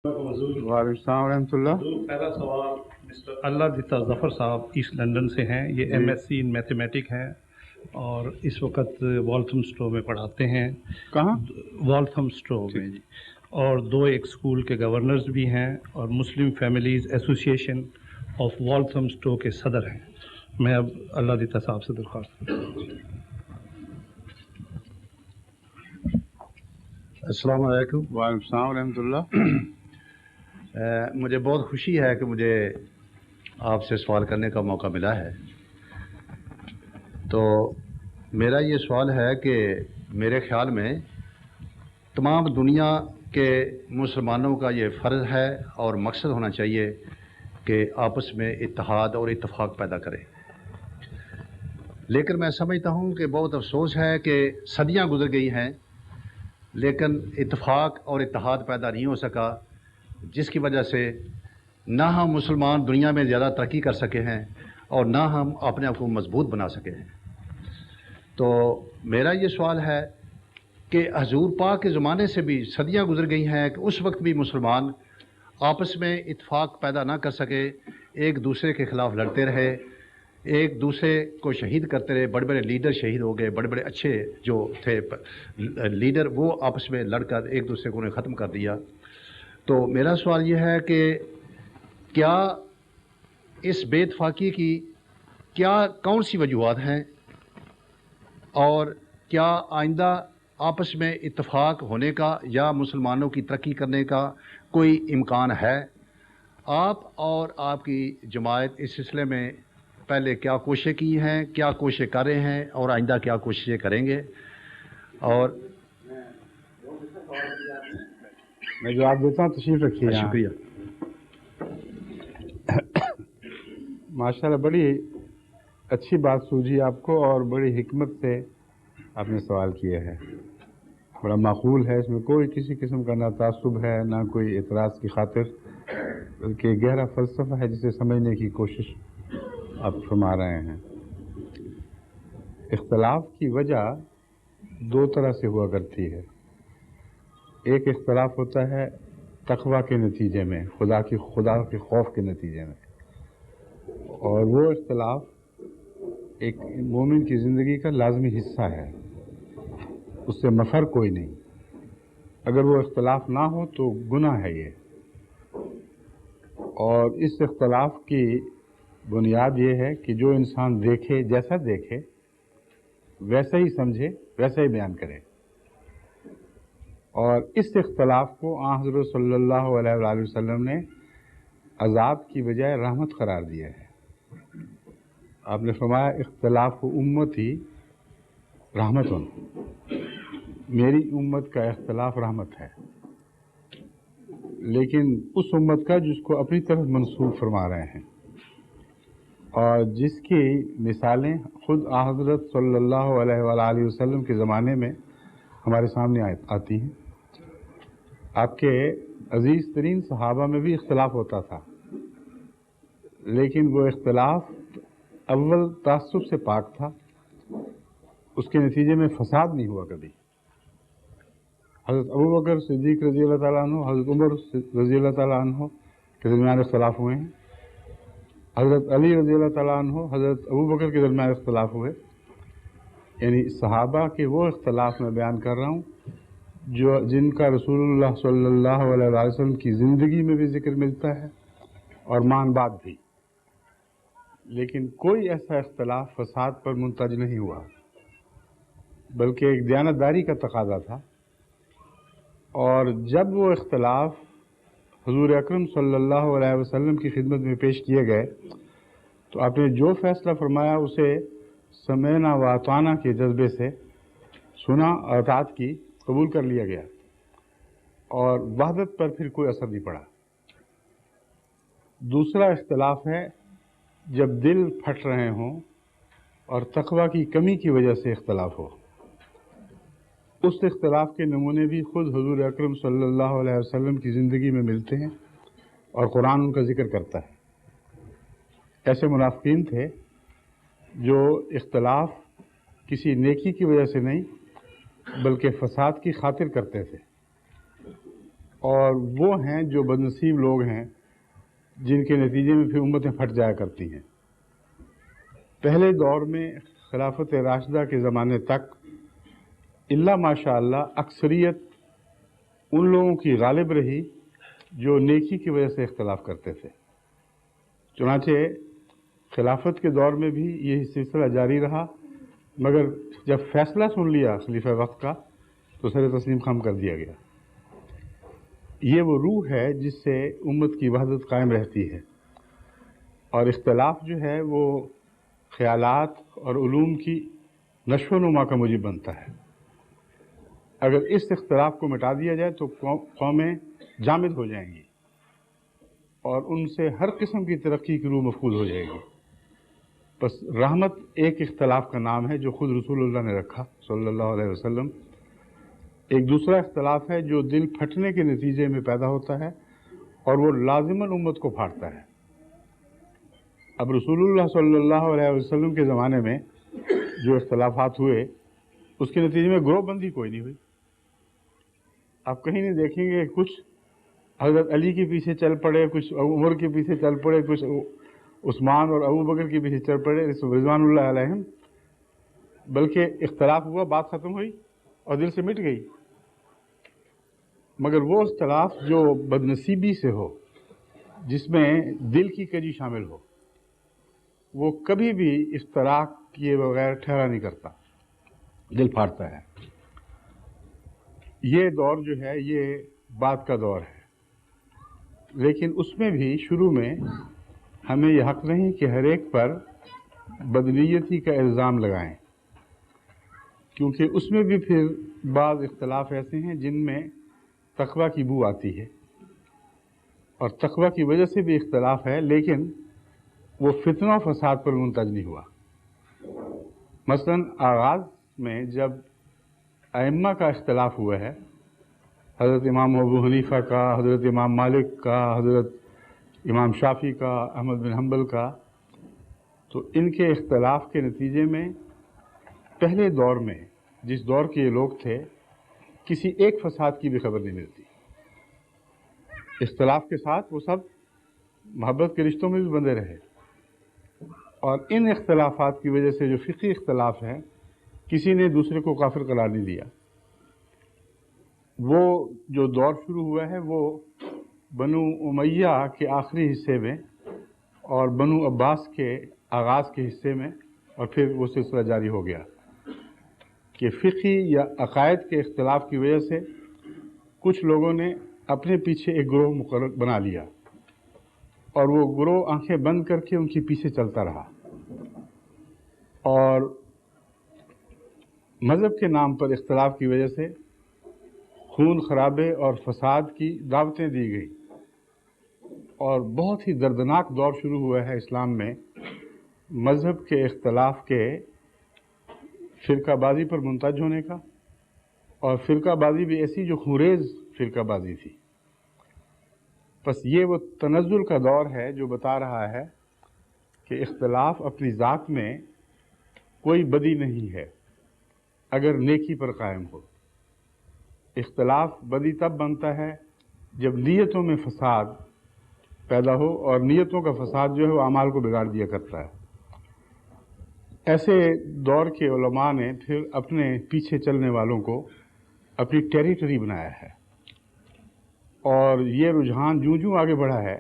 وعلیکم السلام ورحمۃ اللہ۔ پہلا سوال مسٹر اللہ دیتا ظفر صاحب ایسٹ لندن سے ہیں، یہ ایم ایس سی ان میتھمیٹک ہیں اور اس وقت والتھم اسٹرو میں پڑھاتے ہیں۔ کہاں؟ والتھم اسٹرو میں جی، اور ایک اسکول کے گورنرز بھی ہیں اور مسلم فیملیز ایسوسیشن آف والتھم اسٹرو کے صدر ہیں۔ میں اب اللہ دیتا صاحب سے درخواست کرتا ہوں۔ السلام علیکم۔ وعلیکم السلام ورحمۃ اللہ۔ مجھے بہت خوشی ہے کہ مجھے آپ سے سوال کرنے کا موقع ملا ہے۔ تو میرا یہ سوال ہے کہ میرے خیال میں تمام دنیا کے مسلمانوں کا یہ فرض ہے اور مقصد ہونا چاہیے کہ آپس میں اتحاد اور اتفاق پیدا کرے، لیکن میں سمجھتا ہوں کہ بہت افسوس ہے کہ صدیاں گزر گئی ہیں لیکن اتفاق اور اتحاد پیدا نہیں ہو سکا، جس کی وجہ سے نہ ہم مسلمان دنیا میں زیادہ ترقی کر سکے ہیں اور نہ ہم اپنے آپ کو مضبوط بنا سکے ہیں۔ تو میرا یہ سوال ہے کہ حضور پاک کے زمانے سے بھی صدیاں گزر گئی ہیں کہ اس وقت بھی مسلمان آپس میں اتفاق پیدا نہ کر سکے، ایک دوسرے کے خلاف لڑتے رہے، ایک دوسرے کو شہید کرتے رہے، بڑے بڑے لیڈر شہید ہو گئے، بڑے بڑے اچھے جو تھے لیڈر وہ آپس میں لڑ کر ایک دوسرے کو ختم کر دیا۔ تو میرا سوال یہ ہے کہ کیا اس بے اتفاقی کی کون سی وجوہات ہیں اور کیا آئندہ آپس میں اتفاق ہونے کا یا مسلمانوں کی ترقی کرنے کا کوئی امکان ہے؟ آپ اور آپ کی جماعت اس سلسلے میں پہلے کیا کوششیں کی ہیں، کیا کوششیں کر رہے ہیں اور آئندہ کیا کوششیں کریں گے؟ اور میں جواب دیتا ہوں، تشریف رکھیے۔ شکریہ۔ ماشاءاللہ بڑی اچھی بات سوجھی آپ کو اور بڑی حکمت سے آپ نے سوال کیا ہے، بڑا معقول ہے، اس میں کوئی کسی قسم کا نہ تعصب ہے نہ کوئی اعتراض کی خاطر، بلکہ گہرا فلسفہ ہے جسے سمجھنے کی کوشش آپ فرما رہے ہیں۔ اختلاف کی وجہ دو طرح سے ہوا کرتی ہے۔ ایک اختلاف ہوتا ہے تقویٰ کے نتیجے میں، خدا کے خوف کے نتیجے میں، اور وہ اختلاف ایک مومن کی زندگی کا لازمی حصہ ہے، اس سے مفر کوئی نہیں۔ اگر وہ اختلاف نہ ہو تو گناہ ہے یہ، اور اس اختلاف کی بنیاد یہ ہے کہ جو انسان دیکھے، جیسا دیکھے ویسا ہی سمجھے، ویسا ہی بیان کرے، اور اس اختلاف کو حضرت صلی اللہ علیہ وآلہ وسلم نے عذاب کی بجائے رحمت قرار دیا ہے۔ آپ نے فرمایا اختلاف امتی رحمتن، میری امت کا اختلاف رحمت ہے، لیکن اس امت کا جس کو اپنی طرف منسوب فرما رہے ہیں اور جس کی مثالیں خود حضرت صلی اللہ علیہ وآلہ وسلم کے زمانے میں ہمارے سامنے آتی ہیں۔ آپ کے عزیز ترین صحابہ میں بھی اختلاف ہوتا تھا، لیکن وہ اختلاف اول تعصب سے پاک تھا، اس کے نتیجے میں فساد نہیں ہوا کبھی۔ حضرت ابوبکر صدیق رضی اللہ تعالیٰ عنہ، حضرت عمر رضی اللہ تعالیٰ عنہ کے درمیان اختلاف ہوئے ہیں، حضرت علی رضی اللہ تعالیٰ عنہ حضرت ابوبکر کے درمیان اختلاف ہوئے، یعنی صحابہ کے وہ اختلاف میں بیان کر رہا ہوں جن کا رسول اللہ صلی اللہ علیہ وسلم کی زندگی میں بھی ذکر ملتا ہے اور مان بعد بھی، لیکن کوئی ایسا اختلاف فساد پر منتج نہیں ہوا، بلکہ ایک دیانتداری کا تقاضا تھا۔ اور جب وہ اختلاف حضور اکرم صلی اللہ علیہ وسلم کی خدمت میں پیش کیے گئے تو آپ نے جو فیصلہ فرمایا اسے سمعنا و اطعنا کے جذبے سے سنا اور اطاعت کی، قبول کر لیا گیا، اور وحدت پر پھر کوئی اثر نہیں پڑا۔ دوسرا اختلاف ہے جب دل پھٹ رہے ہوں اور تقویٰ کی کمی کی وجہ سے اختلاف ہو۔ اس اختلاف کے نمونے بھی خود حضور اکرم صلی اللہ علیہ وسلم کی زندگی میں ملتے ہیں اور قرآن ان کا ذکر کرتا ہے۔ ایسے منافقین تھے جو اختلاف کسی نیکی کی وجہ سے نہیں بلکہ فساد کی خاطر کرتے تھے۔ اور وہ ہیں جو بدنصیب لوگ ہیں جن کے نتیجے میں پھر امتیں پھٹ جایا کرتی ہیں۔ پہلے دور میں خلافت راشدہ کے زمانے تک الا ماشاء اللہ اکثریت ان لوگوں کی غالب رہی جو نیکی کی وجہ سے اختلاف کرتے تھے۔ چنانچہ خلافت کے دور میں بھی یہ سلسلہ جاری رہا، مگر جب فیصلہ سن لیا خلیفہ وقت کا تو سر تسلیم خم کر دیا گیا۔ یہ وہ روح ہے جس سے امت کی وحدت قائم رہتی ہے، اور اختلاف جو ہے وہ خیالات اور علوم کی نشو و نما کا موجب بنتا ہے۔ اگر اس اختلاف کو مٹا دیا جائے تو قومیں جامد ہو جائیں گی اور ان سے ہر قسم کی ترقی کی روح مفقود ہو جائے گی۔ بس رحمت ایک اختلاف کا نام ہے جو خود رسول اللہ نے رکھا صلی اللہ علیہ وسلم۔ ایک دوسرا اختلاف ہے جو دل پھٹنے کے نتیجے میں پیدا ہوتا ہے اور وہ لازماً امت کو پھاڑتا ہے۔ اب رسول اللہ صلی اللہ علیہ وسلم کے زمانے میں جو اختلافات ہوئے اس کے نتیجے میں گروہ بندی کوئی نہیں ہوئی۔ آپ کہیں نہیں دیکھیں گے کچھ حضرت علی کے پیچھے چل پڑے، کچھ عمر کے پیچھے چل پڑے، کچھ عثمان اور ابو بکر کے پیچھے چل پڑے رضوان اللہ علیہم، بلکہ اختلاف ہوا، بات ختم ہوئی اور دل سے مٹ گئی۔ مگر وہ اختلاف جو بدنصیبی سے ہو، جس میں دل کی کجی شامل ہو، وہ کبھی بھی افتراق کیے بغیر ٹھہرا نہیں کرتا، دل پھاڑتا ہے۔ یہ دور جو ہے یہ بات کا دور ہے، لیکن اس میں بھی شروع میں ہمیں یہ حق نہیں کہ ہر ایک پر بدنیتی کا الزام لگائیں، کیونکہ اس میں بھی پھر بعض اختلاف ایسے ہیں جن میں تقویٰ کی بو آتی ہے، اور تقویٰ کی وجہ سے بھی اختلاف ہے، لیکن وہ فتنہ و فساد پر منتج نہیں ہوا۔ مثلا آغاز میں جب ائمہ کا اختلاف ہوا ہے، حضرت امام ابو حنیفہ کا، حضرت امام مالک کا، حضرت امام شافعی کا، احمد بن حنبل کا، تو ان کے اختلاف کے نتیجے میں پہلے دور میں جس دور کے یہ لوگ تھے کسی ایک فساد کی بھی خبر نہیں ملتی۔ اختلاف کے ساتھ وہ سب محبت کے رشتوں میں بھی بندھے رہے، اور ان اختلافات کی وجہ سے جو فقہی اختلاف ہے کسی نے دوسرے کو کافر قرار نہیں دیا۔ وہ جو دور شروع ہوا ہے وہ بنو امیہ کے آخری حصے میں اور بنو عباس کے آغاز کے حصے میں، اور پھر وہ سلسلہ جاری ہو گیا کہ فقہی یا عقائد کے اختلاف کی وجہ سے کچھ لوگوں نے اپنے پیچھے ایک گروہ مقرر بنا لیا، اور وہ گروہ آنکھیں بند کر کے ان کے پیچھے چلتا رہا، اور مذہب کے نام پر اختلاف کی وجہ سے خون خرابے اور فساد کی دعوتیں دی گئی، اور بہت ہی دردناک دور شروع ہوا ہے اسلام میں مذہب کے اختلاف کے فرقہ بازی پر منتج ہونے کا، اور فرقہ بازی بھی ایسی جو خونریز فرقہ بازی تھی۔ بس یہ وہ تنزل کا دور ہے جو بتا رہا ہے کہ اختلاف اپنی ذات میں کوئی بدی نہیں ہے اگر نیکی پر قائم ہو۔ اختلاف بدی تب بنتا ہے جب نیتوں میں فساد پیدا ہو، اور نیتوں کا فساد جو ہے وہ اعمال کو بگاڑ دیا کرتا ہے۔ ایسے دور کے علماء نے پھر اپنے پیچھے چلنے والوں کو اپنی ٹیریٹری بنایا ہے، اور یہ رجحان جوں آگے بڑھا ہے،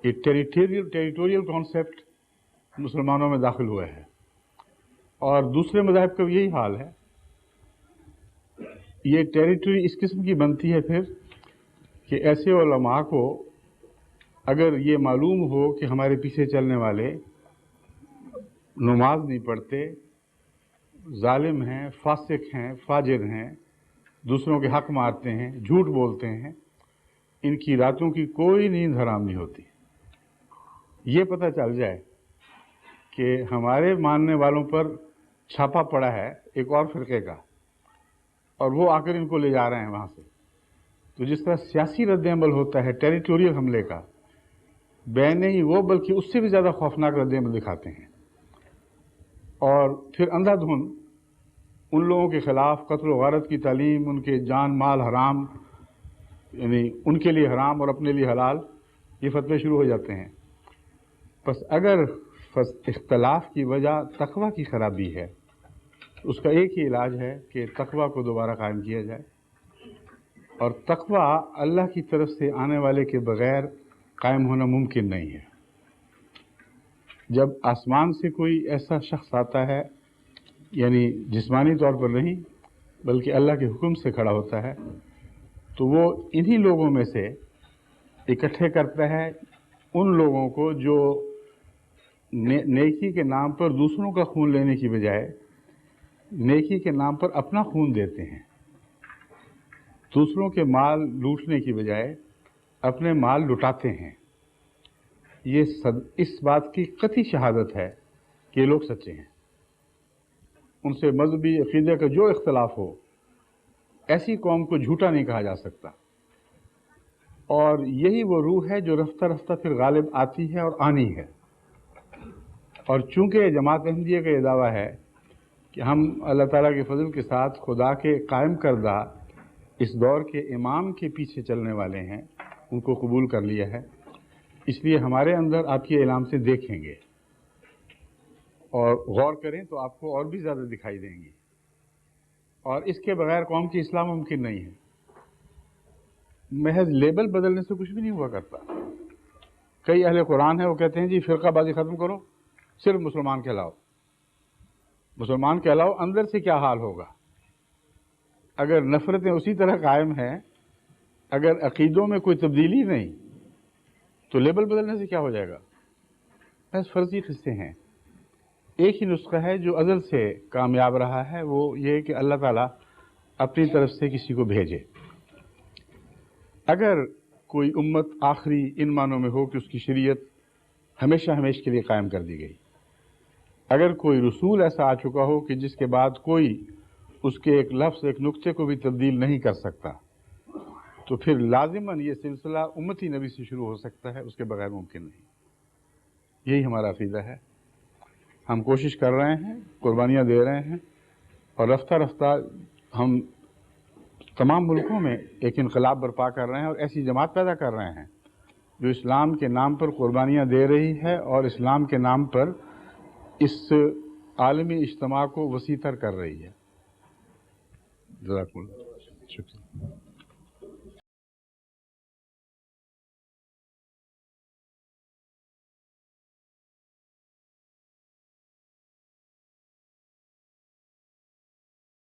یہ ٹیریٹوریل کانسیپٹ مسلمانوں میں داخل ہوا ہے، اور دوسرے مذاہب کا بھی یہی حال ہے۔ یہ ٹیریٹری اس قسم کی بنتی ہے پھر کہ ایسے علماء کو اگر یہ معلوم ہو کہ ہمارے پیچھے چلنے والے نماز نہیں پڑھتے، ظالم ہیں، فاسق ہیں، فاجر ہیں، دوسروں کے حق مارتے ہیں، جھوٹ بولتے ہیں، ان کی راتوں کی کوئی نیند حرام نہیں ہوتی، یہ پتہ چل جائے کہ ہمارے ماننے والوں پر چھاپا پڑا ہے ایک اور فرقے کا، اور وہ آ کر ان کو لے جا رہے ہیں وہاں سے، تو جس طرح سیاسی رد عمل ہوتا ہے ٹیریٹوریل حملے کا، بے نہیں وہ بلکہ اس سے بھی زیادہ خوفناک رد عمل دکھاتے ہیں، اور پھر اندھا دھند ان لوگوں کے خلاف قتل و غارت کی تعلیم، ان کے جان مال حرام یعنی ان کے لیے حرام اور اپنے لیے حلال، یہ فتوے شروع ہو جاتے ہیں۔ پس اگر اختلاف کی وجہ تقوی کی خرابی ہے، اس کا ایک ہی علاج ہے کہ تقوی کو دوبارہ قائم کیا جائے، اور تقوی اللہ کی طرف سے آنے والے کے بغیر قائم ہونا ممکن نہیں ہے۔ جب آسمان سے کوئی ایسا شخص آتا ہے، یعنی جسمانی طور پر نہیں بلکہ اللہ کے حکم سے کھڑا ہوتا ہے، تو وہ انہی لوگوں میں سے اکٹھے کرتا ہے ان لوگوں کو جو نیکی کے نام پر دوسروں کا خون لینے کی بجائے نیکی کے نام پر اپنا خون دیتے ہیں، دوسروں کے مال لوٹنے کی بجائے اپنے مال لٹاتے ہیں۔ یہ اس بات کی قطعی شہادت ہے کہ یہ لوگ سچے ہیں۔ ان سے مذہبی عقیدے کا جو اختلاف ہو، ایسی قوم کو جھوٹا نہیں کہا جا سکتا، اور یہی وہ روح ہے جو رفتہ رفتہ پھر غالب آتی ہے اور آنی ہے۔ اور چونکہ جماعت احمدیہ کا یہ دعویٰ ہے کہ ہم اللہ تعالیٰ کے فضل کے ساتھ خدا کے قائم کردہ اس دور کے امام کے پیچھے چلنے والے ہیں، ان کو قبول کر لیا ہے، اس لیے ہمارے اندر آپ کی علامتیں دیکھیں گے اور غور کریں تو آپ کو اور بھی زیادہ دکھائی دیں گی، اور اس کے بغیر قوم کی اصلاح ممکن نہیں ہے۔ محض لیبل بدلنے سے کچھ بھی نہیں ہوا کرتا۔ کئی اہل قرآن ہیں، وہ کہتے ہیں جی فرقہ بازی ختم کرو، صرف مسلمان کہلاؤ۔ مسلمان کہلاؤ، اندر سے کیا حال ہوگا؟ اگر نفرتیں اسی طرح قائم ہیں، اگر عقیدوں میں کوئی تبدیلی نہیں، تو لیبل بدلنے سے کیا ہو جائے گا؟ بس فرضی قصے ہیں۔ ایک ہی نسخہ ہے جو ازل سے کامیاب رہا ہے، وہ یہ کہ اللہ تعالیٰ اپنی طرف سے کسی کو بھیجے۔ اگر کوئی امت آخری ان معنوں میں ہو کہ اس کی شریعت ہمیشہ ہمیشہ کے لیے قائم کر دی گئی، اگر کوئی رسول ایسا آ چکا ہو کہ جس کے بعد کوئی اس کے ایک لفظ، ایک نقطے کو بھی تبدیل نہیں کر سکتا، تو پھر لازماً یہ سلسلہ امتی نبی سے شروع ہو سکتا ہے، اس کے بغیر ممکن نہیں۔ یہی ہمارا عقیدہ ہے۔ ہم کوشش کر رہے ہیں، قربانیاں دے رہے ہیں، اور رفتہ رفتہ ہم تمام ملکوں میں ایک انقلاب برپا کر رہے ہیں اور ایسی جماعت پیدا کر رہے ہیں جو اسلام کے نام پر قربانیاں دے رہی ہے اور اسلام کے نام پر اس عالمی اجتماع کو وسیع تر کر رہی ہے۔ جزاکم اللہ، شکریہ۔